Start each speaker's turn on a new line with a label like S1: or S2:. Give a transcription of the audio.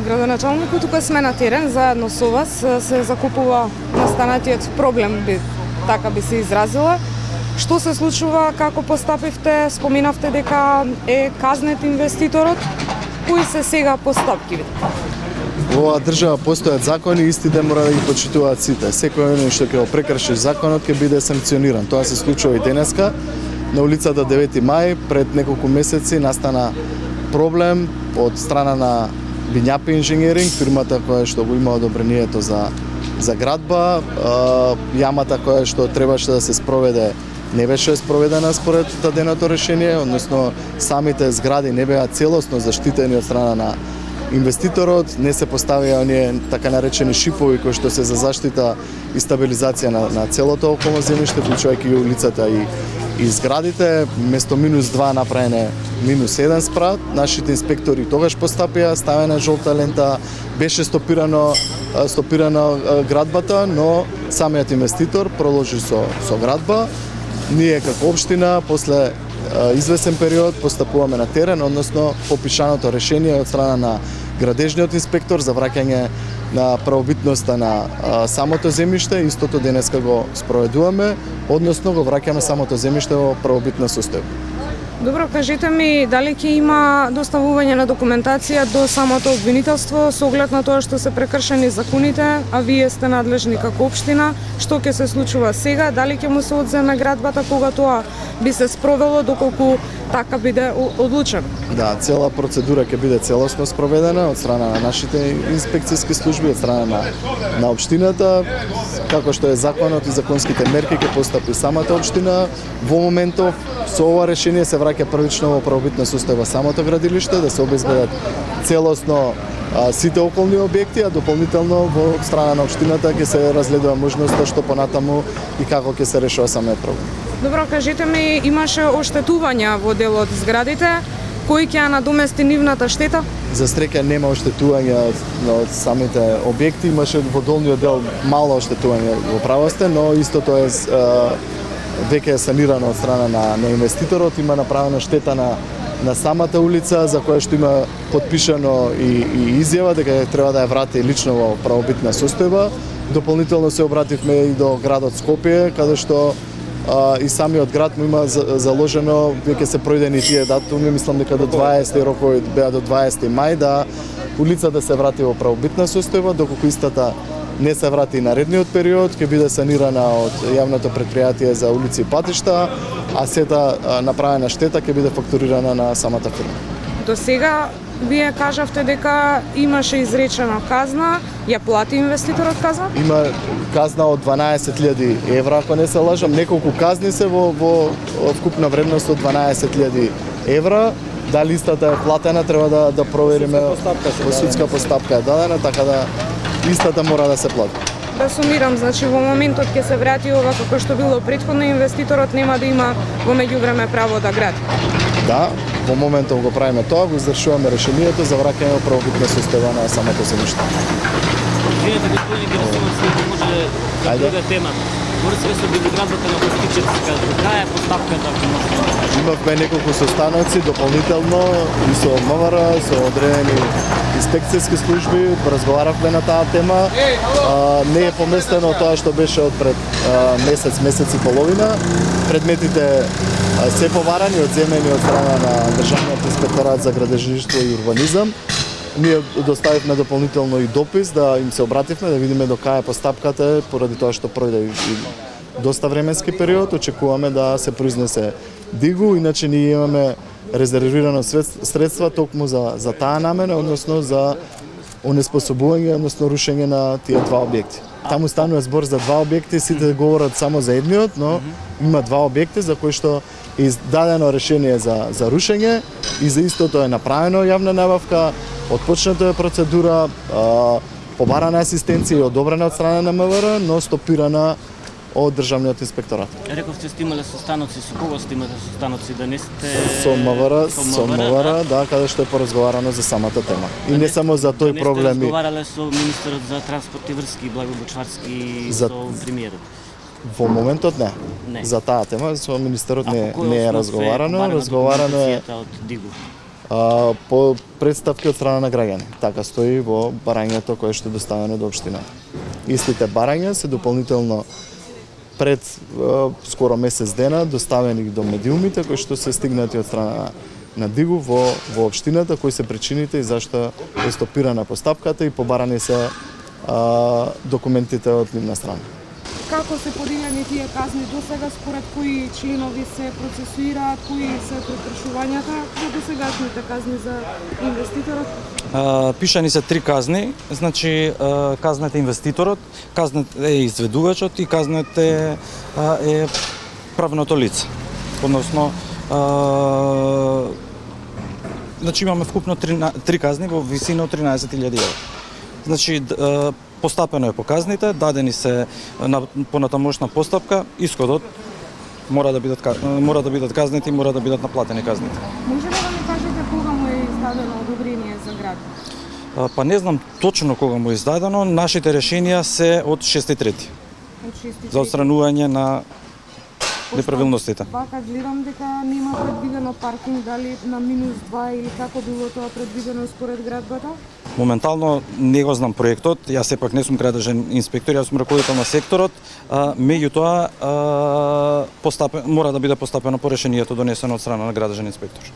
S1: градоначалникот, тука сме на терен, заедно со вас се закупува настанатиот проблем, така би се изразила. Што се случува, како постапивте, споминавте дека е казнет инвеститорот, кои се сега постапките?
S2: Во оваа држава постојат закони, исти ден мора да ги почитуваат сите. Секој оној што ќе го прекрши законот ќе биде санкциониран. Тоа се случува и денеска. На улицата 9 мај пред неколку месеци настана проблем од страна на Бинјапи инженеринг, фирмата која што го има одобрението за градба. Јамата која што требаше да се спроведе не беше спроведена според даденото решение, односно самите згради не беа целосно заштитени од страна на инвеститорот, не се поставија оние така наречени шипови кои што се за заштита и стабилизација на целото околно земјиште, вклучувајќи и улицата и зградите. Место -2 направене -1 спрат. Нашите инспектори тогаш постапија, ставена жолта лента, беше стопирано градбата, но самиот инвеститор продолжи со градба. Ние како општина после извесен период постапуваме на терен, односно попишаното решение од страна на градежниот инспектор за враќање на правобитноста на самото земјиште, истото денеска го спроведуваме, односно го враќаме самото земјиште во правобитна состојба.
S1: Добро, кажете ми, дали ќе има доставување на документација до самото обвинителство со оглед на тоа што се прекршени законите, а вие сте надлежни како општина, што ќе се случува сега, дали ќе му се одземе градбата кога тоа би се спровело доколку така биде одлучено?
S2: Да, цела процедура ќе биде целосно спроведена од страна на нашите инспекцијски служби, од страна на општината, како што е законот и законските мерки ќе постапи самата општина. Во моментов со ова решение се враќа првично во правобитна состојба самото градилиште, да се обезбедат целосно сите околни објекти, а дополнително во страна на општината ќе се разгледува можноста што понатаму и како ќе се решува самиот проблем.
S1: Добро, кажете ми, имаше оштетувања во дел од зградите, кој ќе ја надомести нивната штета?
S2: За среќа нема оштетување од самите објекти, имаше во долниот дел мало оштетување во правосте, но истото е веќе е санирано од страна на инвеститорот, има направена штета на самата улица за која што има подпишано и изјава дека треба да ја врати лично во правобитна состојба. Дополнително се обративме и до градот Скопје, каде што и самиот град му има заложено, веќе се пројдени тие датуми, мислам дека до 20 рокови беа до 20 мај да улицата се врати во правобитна состојба, доколку истата не се врати наредниот период, ќе биде санирана од јавното претпријатие за улици и патишта, а сета направена штета ќе биде фактурирана на самата фирма.
S1: До сега вие кажавте дека имаше изречена казна, ја плати инвеститорот казна?
S2: Има казна од 12.000 евра, ако не се лажам, неколку казни се во вкупна вредност од 12.000 евра. Дали истата е платена, треба да провериме во судска постапка е дадена, така да истата мора да се плати.
S1: Да сумирам, значи во моментот ќе се врати ова како што било претходно, инвеститорот нема да има во меѓувреме право да гради.
S2: Да, во моментот го правиме тоа, го извршуваме решението за враќање во правобитна состојба на самото земјиште.
S3: Извинете, господин Герасимов, може за друга тема. Врска со билоградбата на Костичевска, каква е постапката?
S2: Имавме неколку состаноци дополнително и со МВР, со одредени инспекцијски служби, разговаравме на таа тема. Не е поместено тоа што беше од пред месец и половина. Предметите се поварани, одземени од страна на Државниот инспекторат за градежништво и урбанизам. Ние доставивме дополнително и допис да им се обративме, да видиме до кај е постапката, поради тоа што пројде и доста временски период. Очекуваме да се произнесе дигу, иначе ние имаме резервирано средства токму за таа намена, односно за онеспособување, односно рушење на тие два објекти. Таму станува збор за два објекти, сите говорат само за едниот, но има два објекти за кои што е издадено решение за рушење и за истото е направено јавна набавка, отпочната е процедура, побарана асистенција и одобрена од страна на МВР, но стопирана од Државниот инспекторат.
S3: Рековте сте имале состаноци, со кого сте имале состаноци, да не сте...
S2: Со МВР, да, каде што е поразговарано за самата тема. И не само за тој проблем.
S3: Не сте разговарале со министерот за транспорт и врски, Благо Бочварски, со премиерот?
S2: Во моментот не. За таа тема со министерот не е разговарано. Разговарано е по представки од страна на граѓани. Така стои во барањето кое што е доставено до општината. Истите барања се дополнително пред скоро месец дена доставени до медиумите кои што се стигнати од страна на ДИГУ во општината, кои се причините и зашто е стопирана постапката и побарани се документите од нивна страна.
S1: Како се поделени тие казни до сега, според кои членови се процесуираат, кои се прекршувањата до сегашните казни за инвеститорот?
S4: Пишани се 3 казни, значи казнете инвеститорот, казнете е изведувачот и казнете е правното лице. Односно, значи имаме вкупно 3 казни во висина од 13.000 евра. Значи, постапено е по казните, дадени се на понатамошна постапка, исходот мора да бидат казнети и мора да бидат наплатени казните.
S1: Може ли да ми кажете кога му е издадено одобрение за градба?
S4: Па не знам точно кога му е издадено, нашите решенија се од 6.3.
S1: Од 6.3.
S4: За отстранување на неправилностите.
S1: Вака гледам дека нема предвидено паркинг, дали на -2 или како било тоа предвидено според градбата?
S4: Моментално не го знам проектот, јас сепак не сум градежен инспектор, јас сум раководител на секторот, меѓутоа мора да биде постапено по решението донесено од страна на градежен инспектор.